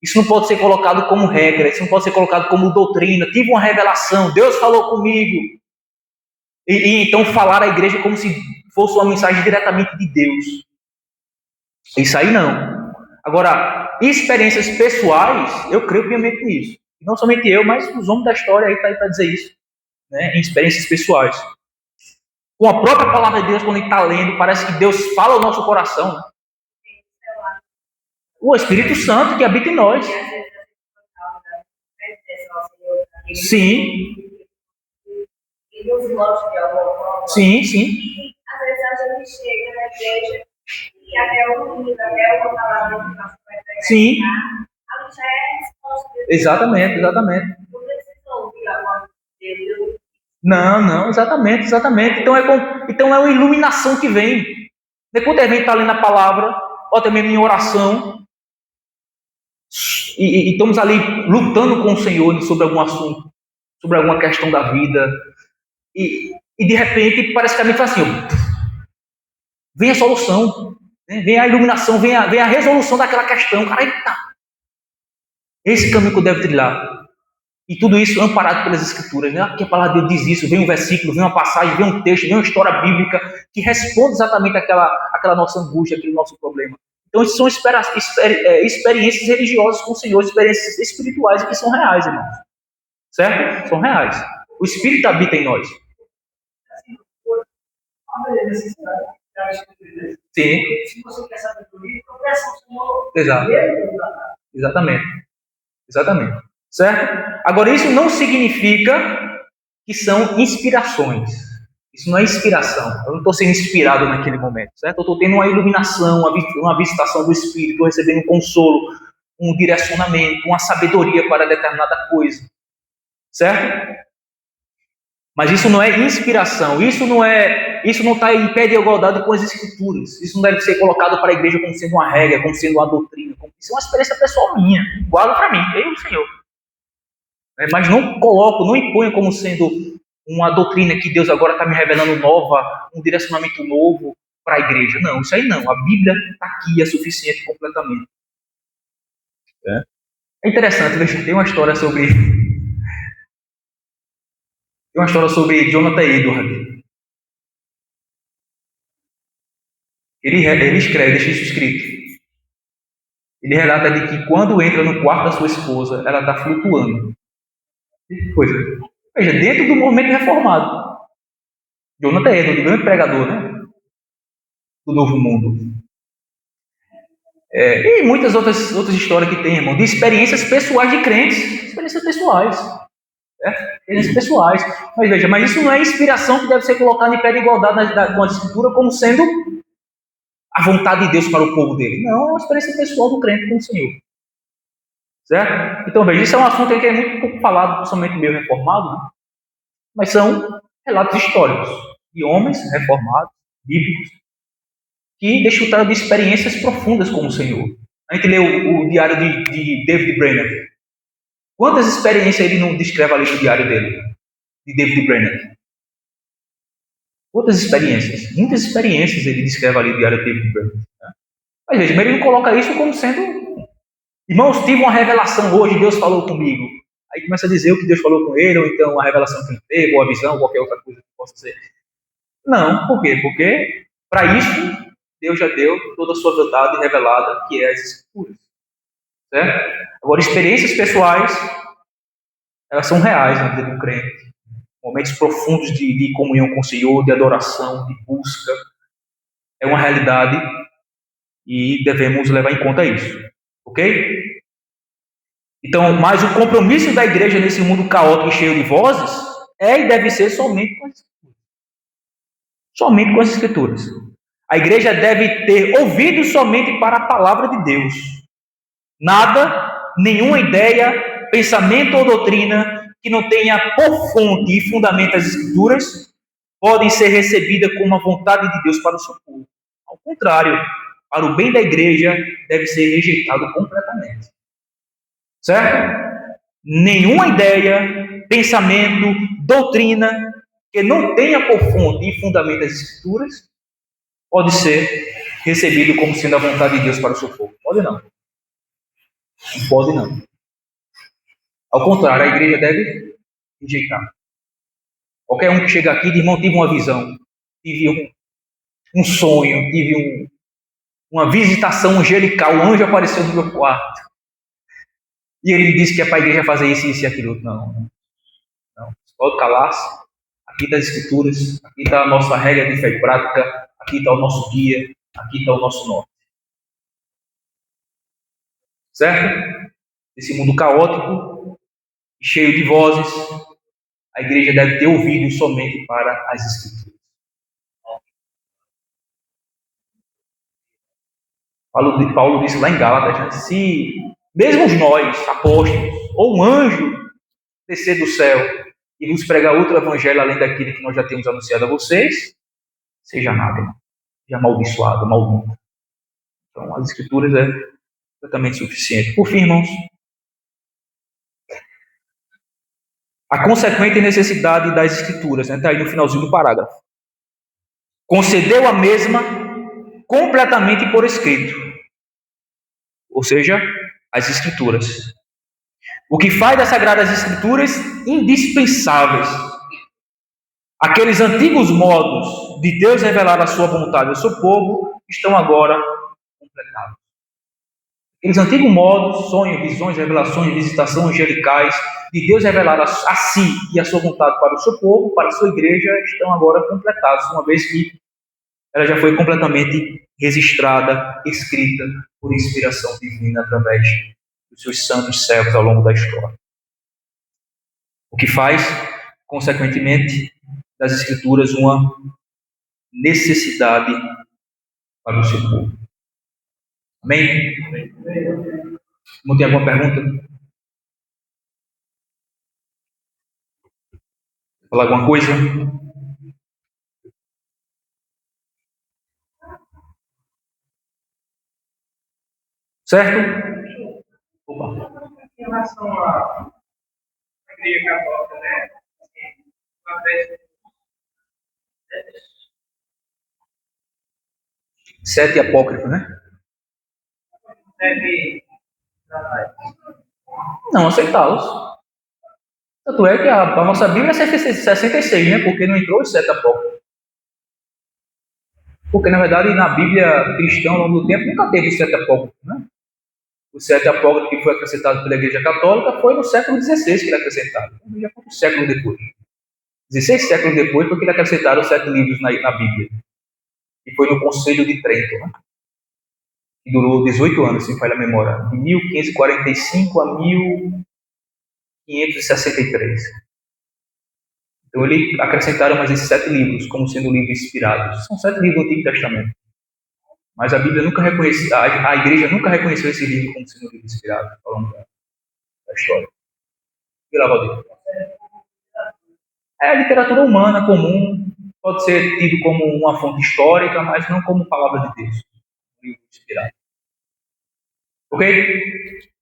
Isso não pode ser colocado como regra, isso não pode ser colocado como doutrina. Tive uma revelação, Deus falou comigo. E então falar à igreja como se fosse uma mensagem diretamente de Deus. Isso aí não. Agora, experiências pessoais, eu creio piamente nisso. Não somente eu, mas os homens da história aí estão aí para dizer isso, né? Em experiências pessoais. Com a própria palavra de Deus, quando a gente está lendo, parece que Deus fala ao nosso coração, né? O Espírito Santo que habita em nós. Sim. E nos mostra de alguma forma. Sim, sim. E às vezes a gente chega na igreja e até um livro, até uma palavra que nós vai pregar. Sim. A gente já é resposta. Exatamente, exatamente. Não precisa ouvir a voz de Deus. Não, exatamente. Então é uma iluminação que vem. Quando a gente está lendo a palavra, ou até mesmo em oração, e estamos ali lutando com o Senhor sobre algum assunto, sobre alguma questão da vida, e de repente parece que a mente faz assim, vem a solução, né? Vem a iluminação, vem a resolução daquela questão. Cara, eita, esse caminho que eu devo trilhar. E tudo isso amparado pelas Escrituras, né? Aqui a palavra de Deus diz isso, vem um versículo, vem uma passagem, vem um texto, vem uma história bíblica que responde exatamente àquela nossa angústia, aquele nosso problema. Então, isso são experiências religiosas com o Senhor, experiências espirituais que são reais, irmãos. Certo? São reais. O Espírito habita em nós. Sim. Se você quer saber do livro, peça ao Senhor. Exato. Exatamente. Certo? Agora, isso não significa que são inspirações. Isso não é inspiração. Eu não estou sendo inspirado naquele momento, certo? Eu estou tendo uma iluminação, uma visitação do Espírito, estou recebendo um consolo, um direcionamento, uma sabedoria para determinada coisa, certo? Mas isso não é inspiração. Isso não está em pé de igualdade com as Escrituras. Isso não deve ser colocado para a igreja como sendo uma regra, como sendo uma doutrina. Isso é uma experiência pessoal minha, igual para mim, eu e o Senhor. Mas não imponho como sendo uma doutrina que Deus agora está me revelando nova, um direcionamento novo para a igreja. Não, isso aí não. A Bíblia está aqui, é suficiente completamente. É interessante, veja, tem uma história sobre Jonathan Edwards. Ele escreve, deixa isso escrito. Ele relata de que quando entra no quarto da sua esposa, ela está flutuando. Veja, dentro do movimento reformado. Jonathan Edwards, o grande pregador, né? Do Novo Mundo. E muitas outras histórias que tem, irmão, de experiências pessoais de crentes. Experiências pessoais. Experiências pessoais. Mas veja, isso não é inspiração que deve ser colocada em pé de igualdade com a Escritura como sendo a vontade de Deus para o povo dele. Não, é uma experiência pessoal do crente com o Senhor. Certo? Então, veja, isso é um assunto que é muito pouco falado, principalmente meio reformado, né? Mas são relatos históricos de homens reformados, bíblicos, que desfrutaram de experiências profundas com o Senhor. A gente lê o diário de David Brainerd. Quantas experiências ele não descreve ali no diário dele, de David Brainerd? Quantas experiências? Muitas experiências ele descreve ali no diário de David Brainerd. Né? Mas veja, ele não coloca isso como sendo... Irmãos, tive uma revelação hoje, Deus falou comigo. Aí começa a dizer o que Deus falou com ele, ou então a revelação que ele teve, ou a visão, ou qualquer outra coisa que possa ser. Não, por quê? Porque para isso Deus já deu toda a sua verdade revelada, que é as Escrituras. Certo? Agora, experiências pessoais, elas são reais na vida de um crente. Momentos profundos de comunhão com o Senhor, de adoração, de busca. É uma realidade e devemos levar em conta isso. Ok? Então, mas o compromisso da igreja nesse mundo caótico e cheio de vozes é e deve ser somente com as Escrituras. Somente com as Escrituras. A igreja deve ter ouvido somente para a palavra de Deus. Nada, nenhuma ideia, pensamento ou doutrina que não tenha por fonte e fundamento as Escrituras podem ser recebida como a vontade de Deus para o seu povo. Ao contrário, para o bem da igreja, deve ser rejeitado completamente. Certo? Nenhuma ideia, pensamento, doutrina que não tenha por fonte e fundamento as Escrituras pode ser recebido como sendo a vontade de Deus para o seu povo. Pode não. Não pode não. Ao contrário, a igreja deve rejeitar. Qualquer um que chega aqui diz, irmão, tive uma visão, tive um sonho, tive uma visitação angelical, um anjo apareceu no meu quarto. E ele me disse que é para a igreja fazer isso e aquilo. Não. Pode calar-se. Aqui está as Escrituras, aqui está a nossa regra de fé e prática, aqui está o nosso guia, aqui está o nosso norte. Certo? Esse mundo caótico, cheio de vozes, a igreja deve ter ouvido somente para as Escrituras. Paulo disse lá em Gálatas, né? Se mesmo nós, apóstolos, ou um anjo descer do céu e nos pregar outro evangelho além daquele que nós já temos anunciado a vocês, seja nada, seja amaldiçoado, maldito. Então, as Escrituras é completamente suficiente. Por fim, irmãos, a consequente necessidade das Escrituras, está aí no finalzinho do parágrafo. Concedeu a mesma completamente por escrito, ou seja, as Escrituras. O que faz das Sagradas Escrituras indispensáveis. Aqueles antigos modos de Deus revelar a sua vontade ao seu povo estão agora completados. Aqueles antigos modos, sonhos, visões, revelações, visitações angelicais, de Deus revelar a si e a sua vontade para o seu povo, para a sua igreja, estão agora completados, uma vez que ela já foi completamente registrada, escrita por inspiração divina através dos seus santos servos ao longo da história. O que faz, consequentemente, das Escrituras uma necessidade para o seu povo. Amém? Não tem alguma pergunta? Falar alguma coisa? Certo? Opa. Em relação à igreja católica, né? Uma vez 7 apócrifos, né? deve Não aceitá-los. Tanto é que a nossa Bíblia é 66, né? Porque não entrou os 7 apócrifos. Porque, na verdade, na Bíblia cristã, ao longo do tempo, nunca teve os 7 apócrifos, né? O 7 apócrifo que foi acrescentado pela Igreja Católica foi no século XVI que ele é acrescentado. Já foi um século depois. 16 séculos depois foi que ele acrescentaram os 7 livros na Bíblia. E foi no Concílio de Trento, né? Que durou 18 anos, se falha a memória. De 1545 a 1563. Então, eles acrescentaram mais esses 7 livros, como sendo livros inspirados. São 7 livros do Antigo Testamento. Mas a Bíblia nunca reconheceu, a igreja nunca reconheceu esse livro como sendo um livro inspirado, falando da história. E lá, Valdir? É literatura humana comum, pode ser tido como uma fonte histórica, mas não como palavra de Deus. Um livro inspirado. Ok?